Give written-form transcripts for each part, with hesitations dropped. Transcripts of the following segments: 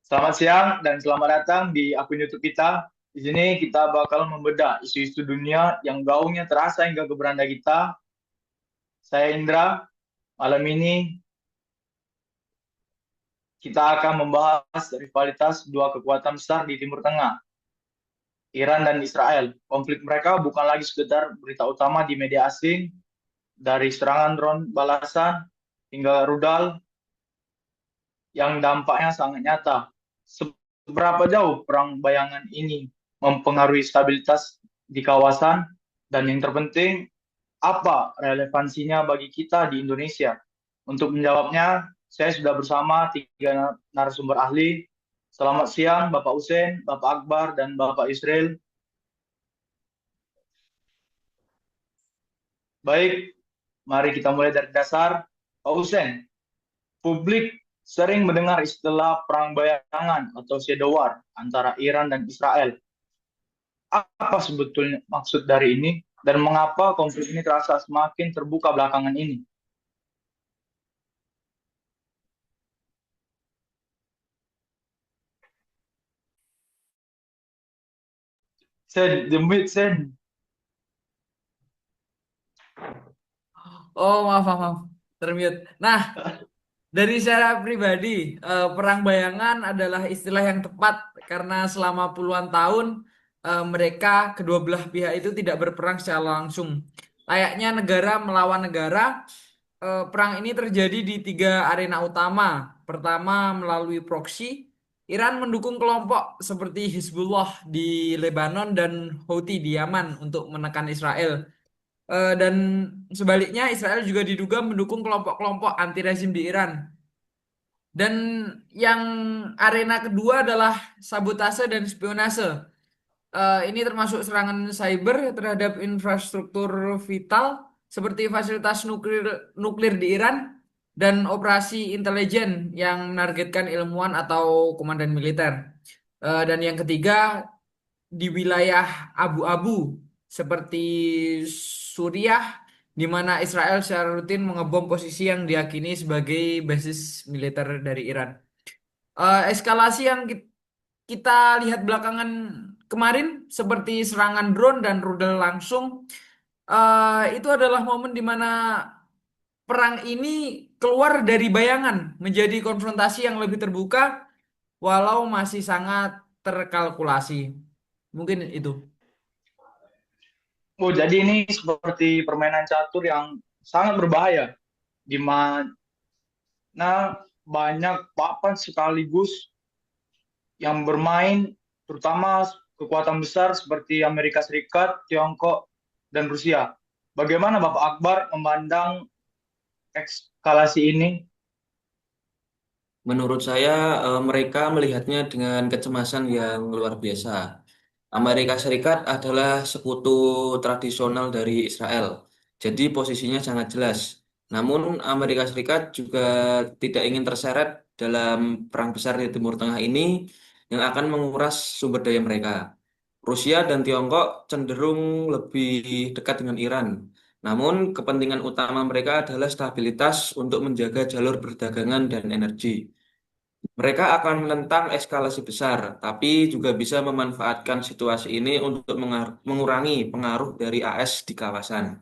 Selamat siang dan selamat datang di akun YouTube kita. Di sini kita bakal membedah isu-isu dunia yang gaungnya terasa hingga ke beranda kita. Saya Indra. Malam ini kita akan membahas rivalitas dua kekuatan besar di Timur Tengah, Iran dan Israel. Konflik mereka bukan lagi sekedar berita utama di media asing, dari serangan drone balasan hingga rudal yang dampaknya sangat nyata. Seberapa jauh perang bayangan ini mempengaruhi stabilitas di kawasan, dan yang terpenting, apa relevansinya bagi kita di Indonesia? Untuk menjawabnya, saya sudah bersama tiga narasumber ahli. Selamat siang, Bapak Usen, Bapak Akbar, dan Bapak Yusril. Baik, mari kita mulai dari dasar. Pak Usen, publik sering mendengar istilah perang bayangan atau shadow war antara Iran dan Israel. Apa sebetulnya maksud dari ini dan mengapa konflik ini terasa semakin terbuka belakangan ini? Sen, demit sen. Oh, maaf, maaf, maaf. Termute. Nah, dari secara pribadi, perang bayangan adalah istilah yang tepat karena selama puluhan tahun mereka kedua belah pihak itu tidak berperang secara langsung. Layaknya negara melawan negara, perang ini terjadi di tiga arena utama. Pertama, melalui proksi, Iran mendukung kelompok seperti Hizbullah di Lebanon dan Houthi di Yaman untuk menekan Israel. Dan sebaliknya Israel juga diduga mendukung kelompok-kelompok anti rezim di Iran. Dan yang arena kedua adalah sabotase dan spionase. Ini termasuk serangan cyber terhadap infrastruktur vital seperti fasilitas nuklir nuklir di Iran dan operasi intelijen yang menargetkan ilmuwan atau komandan militer. Dan yang ketiga di wilayah abu-abu seperti Suriah, di mana Israel secara rutin mengebom posisi yang diyakini sebagai basis militer dari Iran. Eskalasi yang kita lihat belakangan kemarin seperti serangan drone dan rudal langsung, itu adalah momen di mana perang ini keluar dari bayangan menjadi konfrontasi yang lebih terbuka walau masih sangat terkalkulasi. Mungkin itu. Oh, jadi ini seperti permainan catur yang sangat berbahaya, di mana banyak papan sekaligus yang bermain, terutama kekuatan besar seperti Amerika Serikat, Tiongkok, dan Rusia. Bagaimana Bapak Akbar memandang eskalasi ini? Menurut saya, mereka melihatnya dengan kecemasan yang luar biasa. Amerika Serikat adalah sekutu tradisional dari Israel, jadi posisinya sangat jelas. Namun, Amerika Serikat juga tidak ingin terseret dalam perang besar di Timur Tengah ini yang akan menguras sumber daya mereka. Rusia dan Tiongkok cenderung lebih dekat dengan Iran. Namun, kepentingan utama mereka adalah stabilitas untuk menjaga jalur perdagangan dan energi. Mereka akan menentang eskalasi besar, tapi juga bisa memanfaatkan situasi ini untuk mengurangi pengaruh dari AS di kawasan.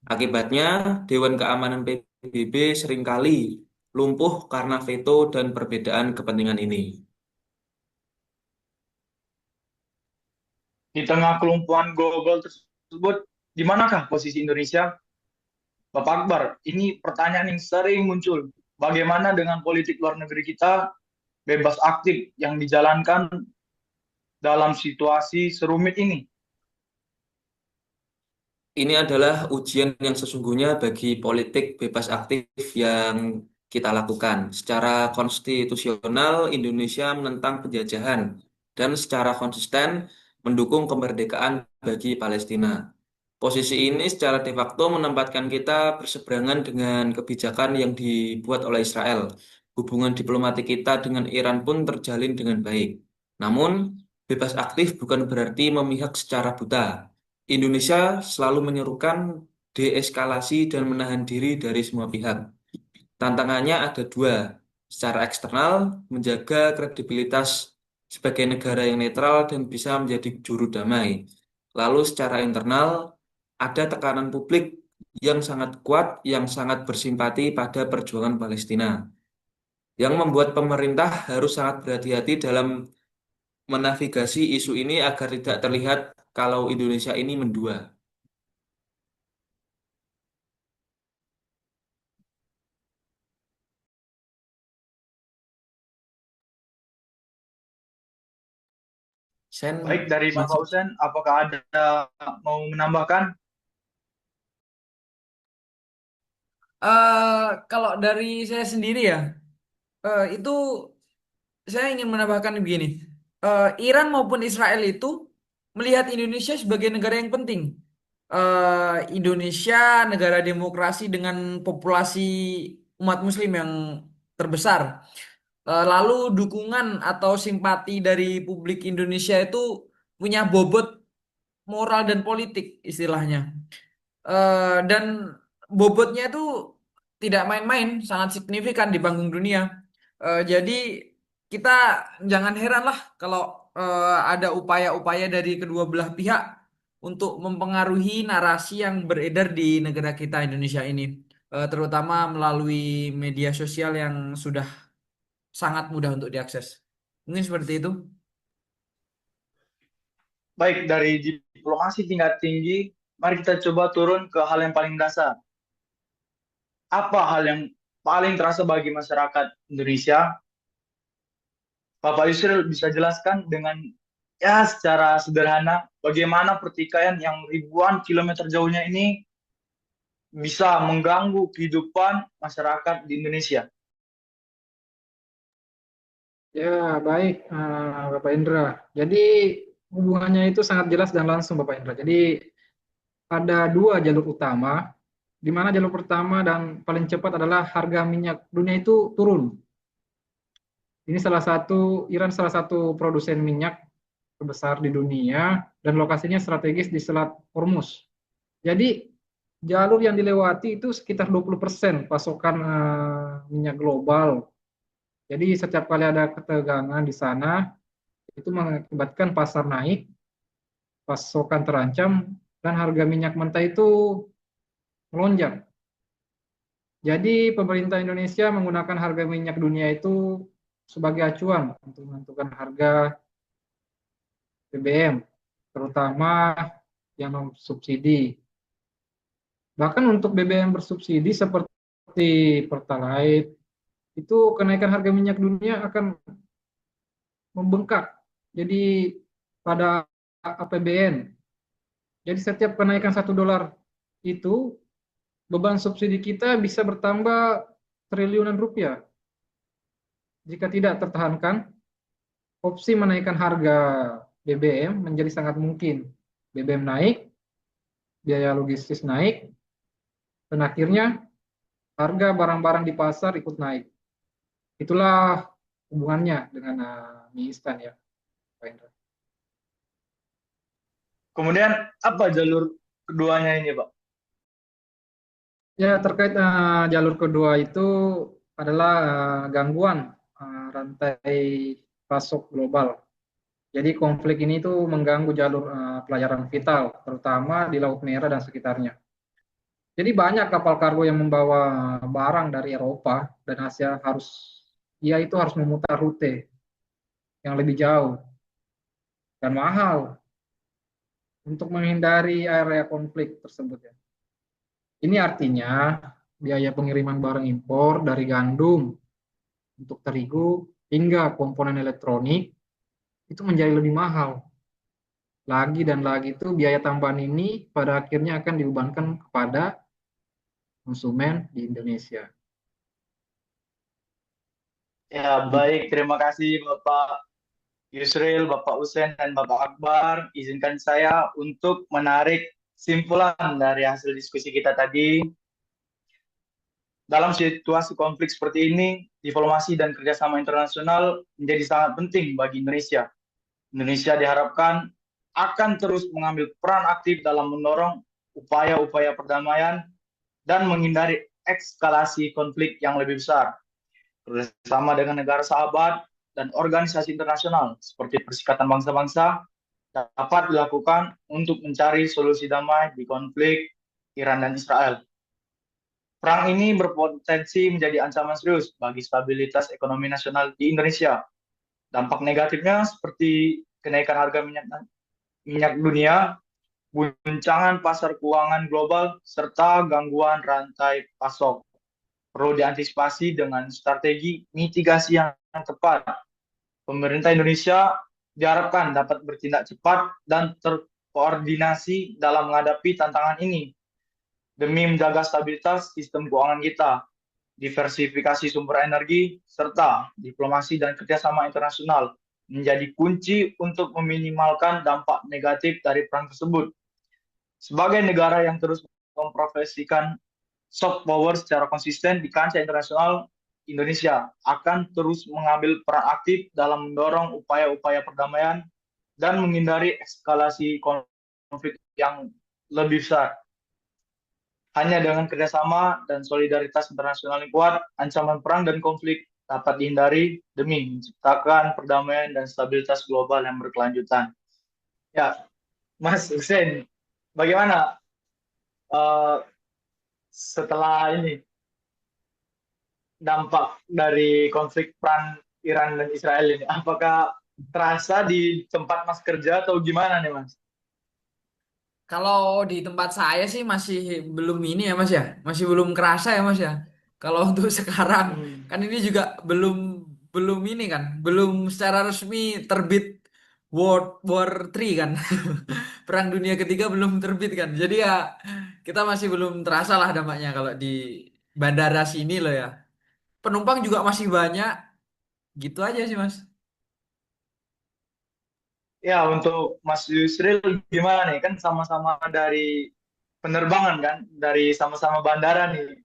Akibatnya, Dewan Keamanan PBB seringkali lumpuh karena veto dan perbedaan kepentingan ini. Di tengah kelumpuhan global tersebut, di manakah posisi Indonesia? Bapak Akbar, ini pertanyaan yang sering muncul. Bagaimana dengan politik luar negeri kita bebas aktif yang dijalankan dalam situasi serumit ini? Ini adalah ujian yang sesungguhnya bagi politik bebas aktif yang kita lakukan. Secara konstitusional, Indonesia menentang penjajahan dan secara konsisten mendukung kemerdekaan bagi Palestina. Posisi ini secara de facto menempatkan kita berseberangan dengan kebijakan yang dibuat oleh Israel. Hubungan diplomatik kita dengan Iran pun terjalin dengan baik. Namun, bebas aktif bukan berarti memihak secara buta. Indonesia selalu menyerukan deeskalasi dan menahan diri dari semua pihak. Tantangannya ada dua. Secara eksternal, menjaga kredibilitas sebagai negara yang netral dan bisa menjadi juru damai. Lalu secara internal, ada tekanan publik yang sangat kuat, yang sangat bersimpati pada perjuangan Palestina, yang membuat pemerintah harus sangat berhati-hati dalam menavigasi isu ini agar tidak terlihat kalau Indonesia ini mendua. Sen Baik, dari Bapak masih. Usen, apakah ada mau menambahkan? Kalau dari saya sendiri ya, itu saya ingin menambahkan begini. Iran maupun Israel itu melihat Indonesia sebagai negara yang penting. Indonesia negara demokrasi dengan populasi umat Muslim yang terbesar. Lalu dukungan atau simpati dari publik Indonesia itu punya bobot moral dan politik istilahnya. Dan bobotnya itu tidak main-main, sangat signifikan di panggung dunia. Jadi kita jangan heran lah kalau ada upaya-upaya dari kedua belah pihak untuk mempengaruhi narasi yang beredar di negara kita Indonesia ini, terutama melalui media sosial yang sudah sangat mudah untuk diakses. Mungkin seperti itu. Baik, dari diplomasi tingkat tinggi, mari kita coba turun ke hal yang paling dasar. Apa hal yang paling terasa bagi masyarakat Indonesia? Bapak Yusril bisa jelaskan dengan ya secara sederhana bagaimana pertikaian yang ribuan kilometer jauhnya ini bisa mengganggu kehidupan masyarakat di Indonesia. Ya, baik, Bapak Indra. Jadi hubungannya itu sangat jelas dan langsung, Bapak Indra. Jadi ada dua jalur utama, di mana jalur pertama dan paling cepat adalah harga minyak dunia itu turun. Ini Iran salah satu produsen minyak terbesar di dunia dan lokasinya strategis di Selat Hormuz. Jadi jalur yang dilewati itu sekitar 20% pasokan minyak global. Jadi setiap kali ada ketegangan di sana, itu mengakibatkan pasar naik, pasokan terancam, dan harga minyak mentah itu melonjak. Jadi pemerintah Indonesia menggunakan harga minyak dunia itu sebagai acuan untuk menentukan harga BBM, terutama yang non subsidi. Bahkan untuk BBM bersubsidi seperti Pertalite, itu kenaikan harga minyak dunia akan membengkak. Jadi pada APBN, jadi setiap kenaikan $1 itu beban subsidi kita bisa bertambah triliunan rupiah. Jika tidak tertahankan, opsi menaikkan harga BBM menjadi sangat mungkin. BBM naik, biaya logistis naik, dan akhirnya harga barang-barang di pasar ikut naik. Itulah hubungannya dengan mie instan ya, Pak Indra. Kemudian apa jalur keduanya ini, Pak? Ya, terkait jalur kedua itu adalah gangguan rantai pasok global. Jadi konflik ini tuh mengganggu jalur pelayaran vital, terutama di Laut Merah dan sekitarnya. Jadi banyak kapal kargo yang membawa barang dari Eropa dan Asia itu harus memutar rute yang lebih jauh dan mahal untuk menghindari area konflik tersebut ya. Ini artinya biaya pengiriman barang impor dari gandum untuk terigu hingga komponen elektronik itu menjadi lebih mahal. Lagi dan lagi itu biaya tambahan ini pada akhirnya akan dibebankan kepada konsumen di Indonesia. Ya, baik. Terima kasih Bapak Yusril, Bapak Usen, dan Bapak Akbar. Izinkan saya untuk menarik simpulan dari hasil diskusi kita tadi. Dalam situasi konflik seperti ini, diplomasi dan kerjasama internasional menjadi sangat penting bagi Indonesia. Indonesia diharapkan akan terus mengambil peran aktif dalam mendorong upaya-upaya perdamaian dan menghindari eskalasi konflik yang lebih besar. bersama dengan negara sahabat dan organisasi internasional seperti Perserikatan Bangsa-Bangsa dapat dilakukan untuk mencari solusi damai di konflik Iran dan Israel. Perang ini berpotensi menjadi ancaman serius bagi stabilitas ekonomi nasional di Indonesia. Dampak negatifnya seperti kenaikan harga minyak dunia, guncangan pasar keuangan global, serta gangguan rantai pasok. Perlu diantisipasi dengan strategi mitigasi yang tepat. Pemerintah Indonesia diharapkan dapat bertindak cepat dan terkoordinasi dalam menghadapi tantangan ini demi menjaga stabilitas sistem keuangan kita, diversifikasi sumber energi, serta diplomasi dan kerjasama internasional menjadi kunci untuk meminimalkan dampak negatif dari perang tersebut. Sebagai negara yang terus memprofesikan soft power secara konsisten di kancah internasional, Indonesia akan terus mengambil peran aktif dalam mendorong upaya-upaya perdamaian dan menghindari eskalasi konflik yang lebih besar. Hanya dengan kerjasama dan solidaritas internasional yang kuat, ancaman perang dan konflik dapat dihindari demi menciptakan perdamaian dan stabilitas global yang berkelanjutan. Ya, Mas Hussein, bagaimana setelah ini dampak dari konflik perang Iran dan Israel ini? Apakah terasa di tempat Mas kerja atau gimana nih, Mas? Kalau di tempat saya sih masih belum ini ya Mas ya, masih belum kerasa ya Mas ya. Kalau untuk sekarang Hmm. kan ini juga belum belum ini kan, belum secara resmi terbit World War 3 kan. Perang Dunia Ketiga belum terbit kan. Jadi ya kita masih belum terasa lah dampaknya kalau di bandara sini loh ya. Penumpang juga masih banyak, gitu aja sih Mas. Ya, untuk Mas Yusril gimana nih? Kan sama-sama dari penerbangan kan, dari sama-sama bandara nih.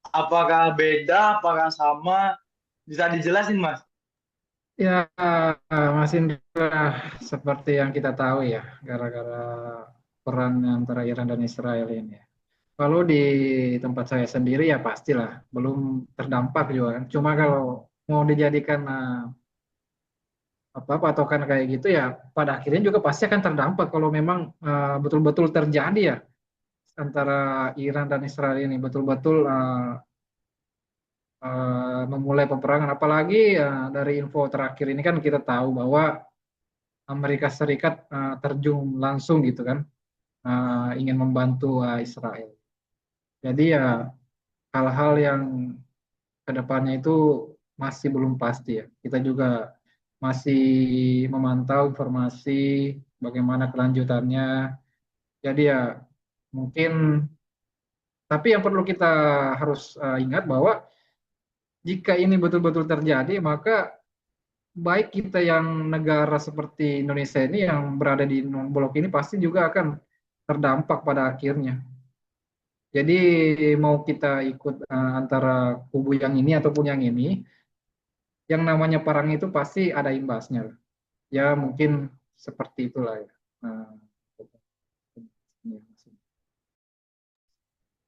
Apakah beda, apakah sama? Bisa dijelasin, Mas? Ya, Mas Indra, seperti yang kita tahu ya, gara-gara perang antara Iran dan Israel ini. Kalau di tempat saya sendiri ya pastilah belum terdampak juga kan. Cuma kalau mau dijadikan apa patokan kayak gitu ya, pada akhirnya juga pasti akan terdampak kalau memang betul-betul terjadi ya antara Iran dan Israel ini betul-betul memulai peperangan. Apalagi dari info terakhir ini kan kita tahu bahwa Amerika Serikat terjun langsung gitu kan, ingin membantu Israel. Jadi ya hal-hal yang kedepannya itu masih belum pasti ya. Kita juga masih memantau informasi bagaimana kelanjutannya. Jadi ya mungkin, tapi yang perlu kita harus ingat bahwa jika ini betul-betul terjadi, maka baik kita yang negara seperti Indonesia ini yang berada di non-blok ini pasti juga akan terdampak pada akhirnya. Jadi mau kita ikut antara kubu yang ini ataupun yang ini, yang namanya perang itu pasti ada imbasnya. Ya mungkin seperti itulah ya. Nah,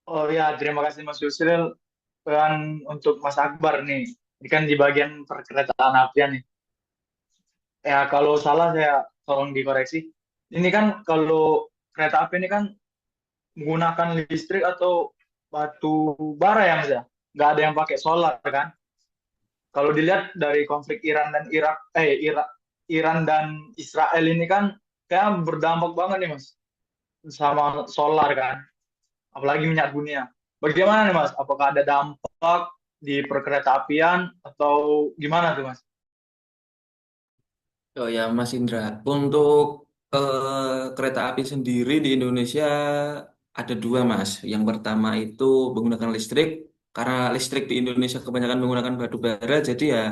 Oh ya, terima kasih Mas Yusril. Dan untuk Mas Akbar nih, ini kan di bagian perkeretaan apian nih. Ya, kalau salah saya tolong dikoreksi. Ini kan kalau kereta api ini kan menggunakan listrik atau batu bara ya, Mas ya? Nggak ada yang pakai solar kan? Kalau dilihat dari konflik Iran dan Iran dan Israel ini kan kayak berdampak banget nih Mas sama solar kan, apalagi minyak dunia. Bagaimana nih Mas? Apakah ada dampak di perkereta apian atau gimana tuh Mas? Oh ya, Mas Indra, untuk kereta api sendiri di Indonesia ada dua, Mas. Yang pertama itu menggunakan listrik, karena listrik di Indonesia kebanyakan menggunakan batu bara, jadi ya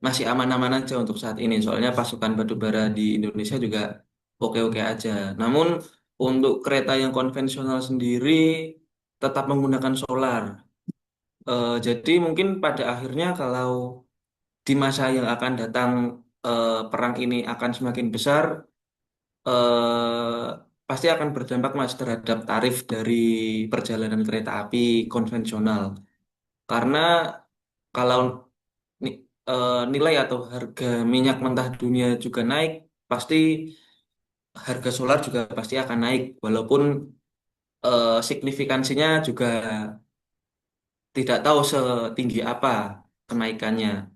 masih aman-aman aja untuk saat ini. Soalnya pasokan batu bara di Indonesia juga oke-oke aja. Namun untuk kereta yang konvensional sendiri tetap menggunakan solar. Jadi mungkin pada akhirnya kalau di masa yang akan datang perang ini akan semakin besar, pasti akan berdampak Mas terhadap tarif dari perjalanan kereta api konvensional. Karena kalau nilai atau harga minyak mentah dunia juga naik, pasti harga solar juga pasti akan naik, walaupun signifikansinya juga tidak tahu setinggi apa kenaikannya.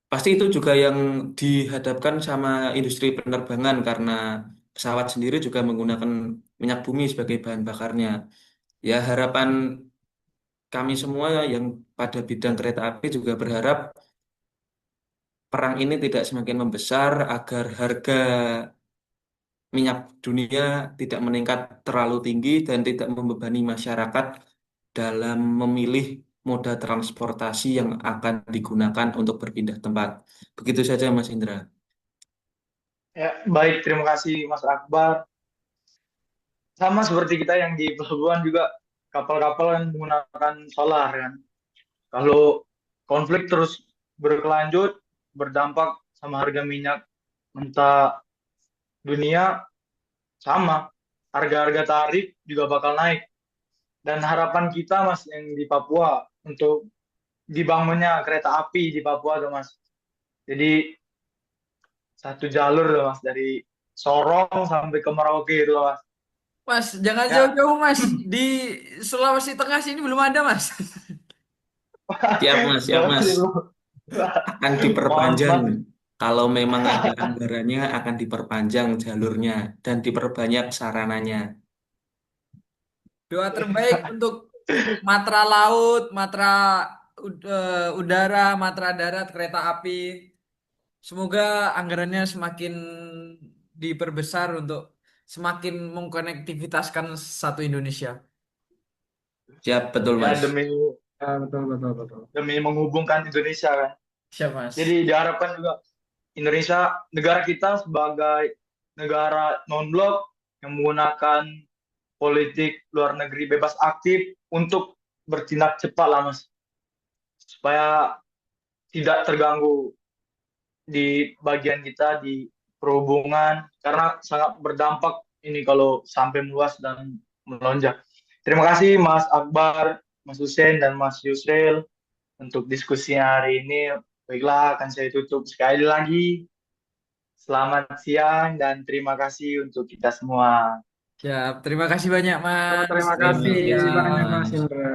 Pasti itu juga yang dihadapkan sama industri penerbangan karena pesawat sendiri juga menggunakan minyak bumi sebagai bahan bakarnya. Ya, harapan kami semua yang pada bidang kereta api juga berharap perang ini tidak semakin membesar agar harga minyak dunia tidak meningkat terlalu tinggi dan tidak membebani masyarakat dalam memilih moda transportasi yang akan digunakan untuk berpindah tempat. Begitu saja, Mas Indra. Ya, baik, terima kasih Mas Akbar. Sama seperti kita yang di pelabuhan juga kapal-kapal kan menggunakan solar kan. Kalau konflik terus berkelanjut, berdampak sama harga minyak mentah dunia, sama. Harga-harga tarif juga bakal naik. Dan harapan kita, Mas, yang di Papua, untuk dibangunnya kereta api di Papua tuh, Mas. Jadi satu jalur tuh, Mas, dari Sorong sampai ke Merauke itu, Mas. Mas, jangan Ya, jauh-jauh, Mas. Di Sulawesi Tengah sini belum ada, Mas. Siap, Mas, siap, Sulawesi Mas. dulu. Akan Mohon, diperpanjang. Mas. Kalau memang ada anggarannya, akan diperpanjang jalurnya dan diperbanyak sarananya. Doa terbaik untuk Matra Laut, Matra Udara, Matra Darat, Kereta Api. Semoga anggarannya semakin diperbesar untuk semakin mengkonektivitaskan satu Indonesia. Siap, betul, Ya, Mas. Ya, betul, betul, betul. demi menghubungkan Indonesia kan. Siap, Mas. Jadi diharapkan juga Indonesia, negara kita sebagai negara non-blok yang menggunakan politik luar negeri bebas aktif untuk bertindak cepat lah Mas, supaya tidak terganggu di bagian kita di perhubungan karena sangat berdampak ini kalau sampai meluas dan melonjak. Terima kasih Mas Akbar, Mas Hussein dan Mas Yusril untuk diskusinya hari ini. Baiklah, akan saya tutup sekali lagi. Selamat siang dan terima kasih untuk kita semua. Siap. Terima kasih banyak, Mas. Terima Selamat kasih Terima kasih, banyak siang. Mas Mas. Indra.